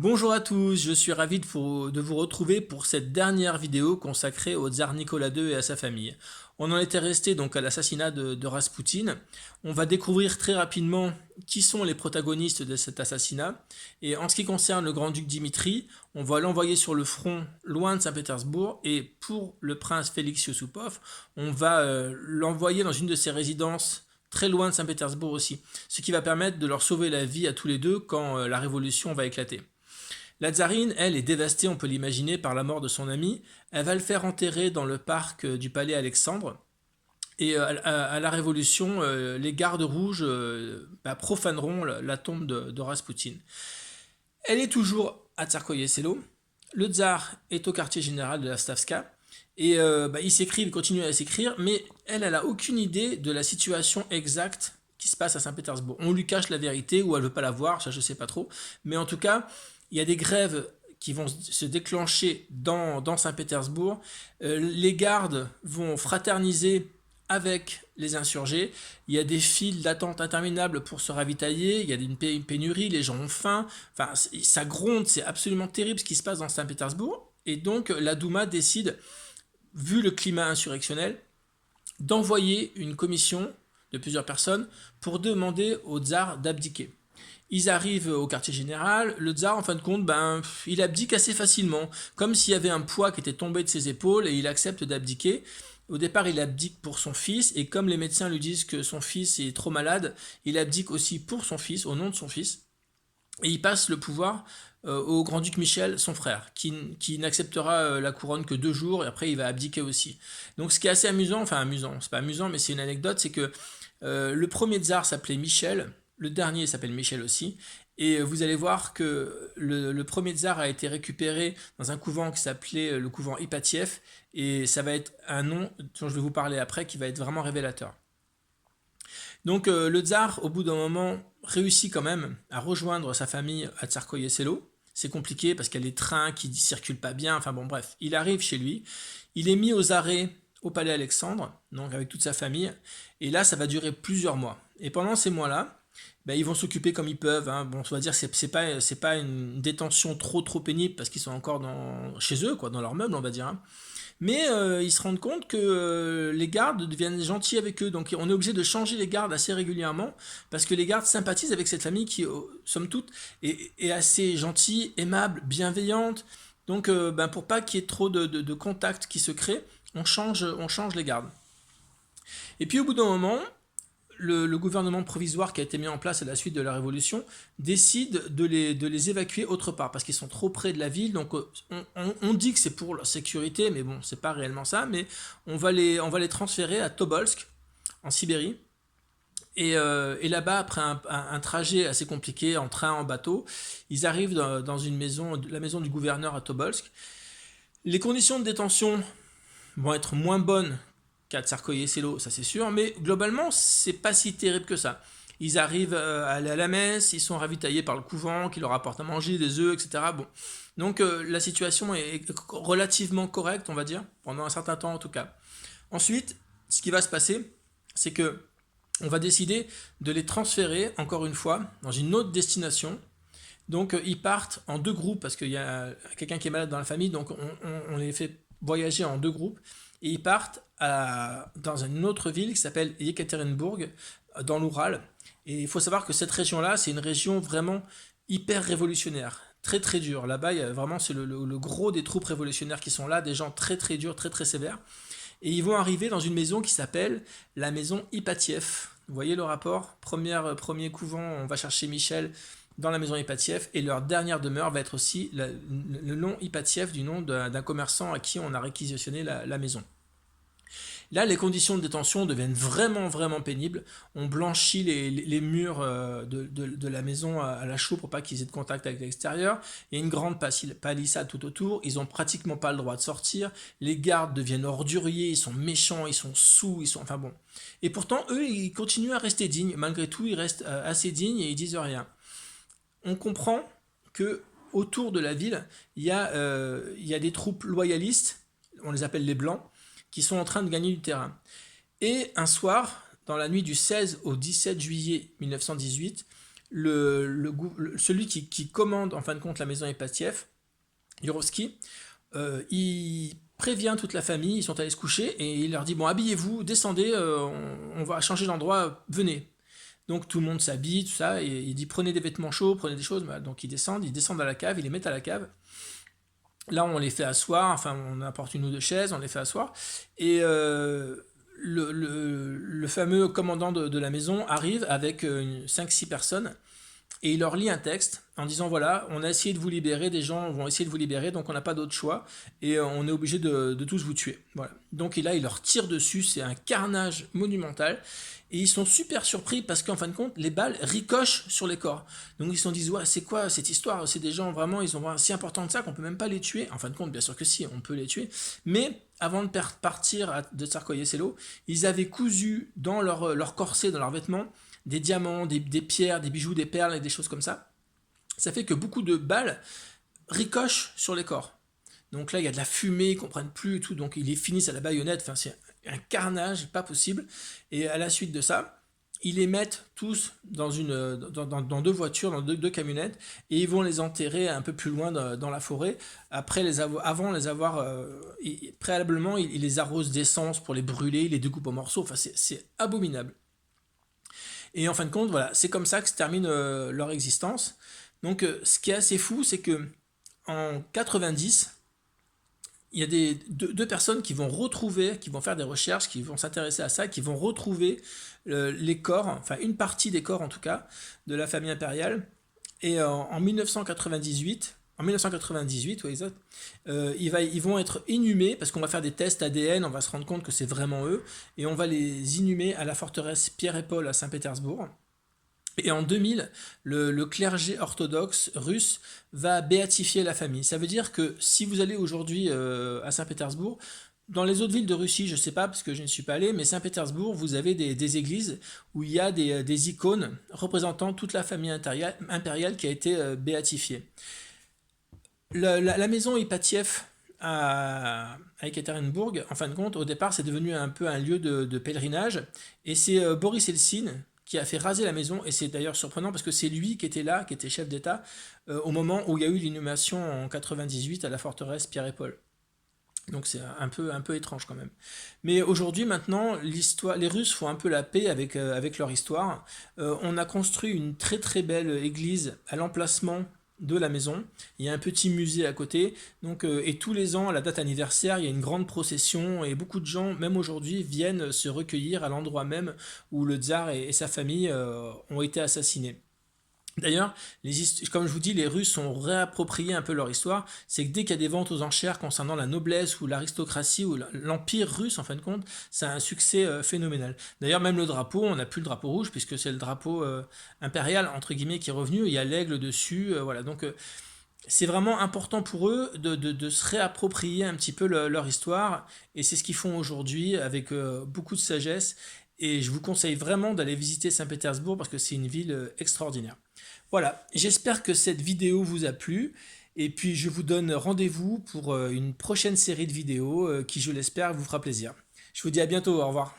Bonjour à tous, je suis ravi de vous retrouver pour cette dernière vidéo consacrée au tsar Nicolas II et à sa famille. On en était resté donc à l'assassinat de Raspoutine. On va découvrir très rapidement qui sont les protagonistes de cet assassinat. Et en ce qui concerne le grand-duc Dimitri, on va l'envoyer sur le front loin de Saint-Pétersbourg. Et pour le prince Félix Yusupov, on va l'envoyer dans une de ses résidences très loin de Saint-Pétersbourg aussi. Ce qui va permettre de leur sauver la vie à tous les deux quand la révolution va éclater. La tsarine, elle, est dévastée, on peut l'imaginer, par la mort de son ami. Elle va le faire enterrer dans le parc du palais Alexandre. Et à la Révolution, les gardes rouges profaneront la tombe de Raspoutine. Elle est toujours à Tsarskoye-Selo. Le tsar est au quartier général de la Stavska. Et ils s'écrivent, ils continuent à s'écrire, mais elle n'a aucune idée de la situation exacte qui se passe à Saint-Pétersbourg. On lui cache la vérité ou elle veut pas la voir, ça je sais pas trop. Mais en tout cas, il y a des grèves qui vont se déclencher dans Saint-Pétersbourg. Les gardes vont fraterniser avec les insurgés. Il y a des files d'attente interminables pour se ravitailler. Il y a une pénurie, les gens ont faim. Enfin, ça gronde, c'est absolument terrible ce qui se passe dans Saint-Pétersbourg. Et donc, la Douma décide, vu le climat insurrectionnel, d'envoyer une commission de plusieurs personnes pour demander au tsar d'abdiquer. Ils arrivent au quartier général, le tsar en fin de compte, il abdique assez facilement, comme s'il y avait un poids qui était tombé de ses épaules et il accepte d'abdiquer. Au départ, il abdique pour son fils et comme les médecins lui disent que son fils est trop malade, il abdique aussi pour son fils, au nom de son fils. Et il passe le pouvoir au grand-duc Michel, son frère, qui n'acceptera la couronne que 2 jours et après il va abdiquer aussi. Donc ce qui est assez amusant, enfin amusant, c'est pas amusant mais c'est une anecdote, c'est que le premier tsar s'appelait Michel, le dernier s'appelle Michel aussi, et vous allez voir que le premier tsar a été récupéré dans un couvent qui s'appelait le couvent Ipatiev, et ça va être un nom dont je vais vous parler après qui va être vraiment révélateur. Donc le tsar, au bout d'un moment, réussit quand même à rejoindre sa famille à Tsarskoye-Selo. C'est compliqué parce qu'il y a les trains qui ne circulent pas bien, enfin bon bref, il arrive chez lui, il est mis aux arrêts au palais Alexandre, donc avec toute sa famille, et là ça va durer plusieurs mois. Et pendant ces mois-là, ils vont s'occuper comme ils peuvent. Hein. Bon, on va dire que c'est pas une détention trop pénible parce qu'ils sont encore chez eux, quoi, dans leurs meubles, on va dire. Hein. Mais ils se rendent compte que les gardes deviennent gentils avec eux. Donc on est obligé de changer les gardes assez régulièrement parce que les gardes sympathisent avec cette famille qui, somme toute, est assez gentille, aimable, bienveillante. Donc pour pas qu'il y ait trop de contacts qui se créent, on change les gardes. Et puis au bout d'un moment, le gouvernement provisoire qui a été mis en place à la suite de la Révolution décide de les évacuer autre part parce qu'ils sont trop près de la ville. Donc on dit que c'est pour leur sécurité, mais bon, c'est pas réellement ça. Mais on va les transférer à Tobolsk, en Sibérie. Et là-bas, après un trajet assez compliqué, en train, en bateau, ils arrivent dans une maison, la maison du gouverneur à Tobolsk. Les conditions de détention vont être moins bonnes qu'à Tsarskoye-Selo, ça c'est sûr, mais globalement, c'est pas si terrible que ça. Ils arrivent à aller à la messe, ils sont ravitaillés par le couvent qui leur apporte à manger, des œufs, etc. Bon. Donc la situation est relativement correcte, on va dire, pendant un certain temps en tout cas. Ensuite, ce qui va se passer, c'est que on va décider de les transférer, encore une fois, dans une autre destination. Donc ils partent en 2 groupes, parce qu'il y a quelqu'un qui est malade dans la famille, donc on les fait voyager en 2 groupes, et ils partent dans une autre ville qui s'appelle Yekaterinbourg, dans l'Oural. Et il faut savoir que cette région-là, c'est une région vraiment hyper révolutionnaire, très très dure. Là-bas, il y a vraiment c'est le gros des troupes révolutionnaires qui sont là, des gens très très durs, très très sévères. Et ils vont arriver dans une maison qui s'appelle la maison Ipatiev. Vous voyez le rapport? Premier couvent, on va chercher Michel dans la maison Ipatiev, et leur dernière demeure va être aussi le nom Ipatiev du nom d'un commerçant à qui on a réquisitionné la maison. Là, les conditions de détention deviennent vraiment pénibles. On blanchit les murs de la maison à la chaux pour pas qu'ils aient de contact avec l'extérieur. Il y a une grande palissade tout autour. Ils ont pratiquement pas le droit de sortir. Les gardes deviennent orduriers, ils sont méchants, ils sont saouls, enfin bon. Et pourtant, eux, ils continuent à rester dignes. Malgré tout, ils restent assez dignes et ils disent rien. On comprend que autour de la ville, il y a des troupes loyalistes, on les appelle les Blancs, qui sont en train de gagner du terrain. Et un soir, dans la nuit du 16 au 17 juillet 1918, celui qui commande en fin de compte la maison Ipatiev, Yurovsky, il prévient toute la famille, ils sont allés se coucher, et il leur dit, bon, habillez-vous, descendez, on va changer d'endroit, venez. Donc tout le monde s'habille, tout ça, et il dit, prenez des vêtements chauds, prenez des choses. Bah, donc ils descendent à la cave, ils les mettent à la cave. Là, on les fait asseoir, enfin, on apporte une ou deux chaises, on les fait asseoir, et le fameux commandant de la maison arrive avec 5-6 personnes, et il leur lit un texte en disant voilà, on a essayé de vous libérer, des gens vont essayer de vous libérer, donc on n'a pas d'autre choix, et on est obligé de tous vous tuer. Voilà. Donc et là, il leur tire dessus, c'est un carnage monumental, et ils sont super surpris parce qu'en fin de compte, les balles ricochent sur les corps. Donc ils se sont dit ouais, c'est quoi cette histoire? C'est des gens vraiment, ils ont si important de ça qu'on peut même pas les tuer. En fin de compte, bien sûr que si, on peut les tuer, mais avant de partir de Tsarskoye Selo, ils avaient cousu dans leur corset, dans leurs vêtements, des diamants, des pierres, des bijoux, des perles et des choses comme ça. Ça fait que beaucoup de balles ricochent sur les corps. Donc là, il y a de la fumée, ils ne comprennent plus et tout, donc ils les finissent à la baïonnette, enfin c'est un carnage, pas possible. Et à la suite de ça, ils les mettent tous dans deux voitures, dans deux camionnettes, et ils vont les enterrer un peu plus loin dans la forêt. Avant les avoir, préalablement, ils les arrosent d'essence pour les brûler, ils les découpent en morceaux, enfin c'est abominable. Et en fin de compte, voilà, c'est comme ça que se termine leur existence. Donc ce qui est assez fou, c'est que en 90, il y a deux personnes qui vont retrouver, qui vont faire des recherches, qui vont s'intéresser à ça, qui vont retrouver les corps, enfin une partie des corps en tout cas, de la famille impériale. Et en 1998, ouais, exact, ils vont être inhumés, parce qu'on va faire des tests ADN, on va se rendre compte que c'est vraiment eux, et on va les inhumer à la forteresse Pierre et Paul à Saint-Pétersbourg. Et en 2000, le clergé orthodoxe russe va béatifier la famille. Ça veut dire que si vous allez aujourd'hui à Saint-Pétersbourg, dans les autres villes de Russie, je ne sais pas parce que je ne suis pas allé, mais Saint-Pétersbourg, vous avez des églises où il y a des icônes représentant toute la famille impériale qui a été béatifiée. La maison Ipatiev à Ekaterinbourg, en fin de compte, au départ, c'est devenu un peu un lieu de pèlerinage. Et c'est Boris Eltsine qui a fait raser la maison. Et c'est d'ailleurs surprenant parce que c'est lui qui était là, qui était chef d'État, au moment où il y a eu l'inhumation en 98 à la forteresse Pierre et Paul. Donc c'est un peu étrange quand même. Mais aujourd'hui, maintenant, les Russes font un peu la paix avec leur histoire. On a construit une très très belle église à l'emplacement de la maison. Il y a un petit musée à côté. Donc, et tous les ans, à la date anniversaire, il y a une grande procession et beaucoup de gens, même aujourd'hui, viennent se recueillir à l'endroit même où le tsar et sa famille ont été assassinés. D'ailleurs, comme je vous dis, les Russes ont réapproprié un peu leur histoire. C'est que dès qu'il y a des ventes aux enchères concernant la noblesse ou l'aristocratie ou l'empire russe, en fin de compte, ça a un succès phénoménal. D'ailleurs, même le drapeau, on n'a plus le drapeau rouge puisque c'est le drapeau impérial, entre guillemets, qui est revenu. Il y a l'aigle dessus. Voilà. Donc, c'est vraiment important pour eux de se réapproprier un petit peu leur histoire. Et c'est ce qu'ils font aujourd'hui avec beaucoup de sagesse. Et je vous conseille vraiment d'aller visiter Saint-Pétersbourg parce que c'est une ville extraordinaire. Voilà, j'espère que cette vidéo vous a plu. Et puis je vous donne rendez-vous pour une prochaine série de vidéos qui, je l'espère, vous fera plaisir. Je vous dis à bientôt, au revoir.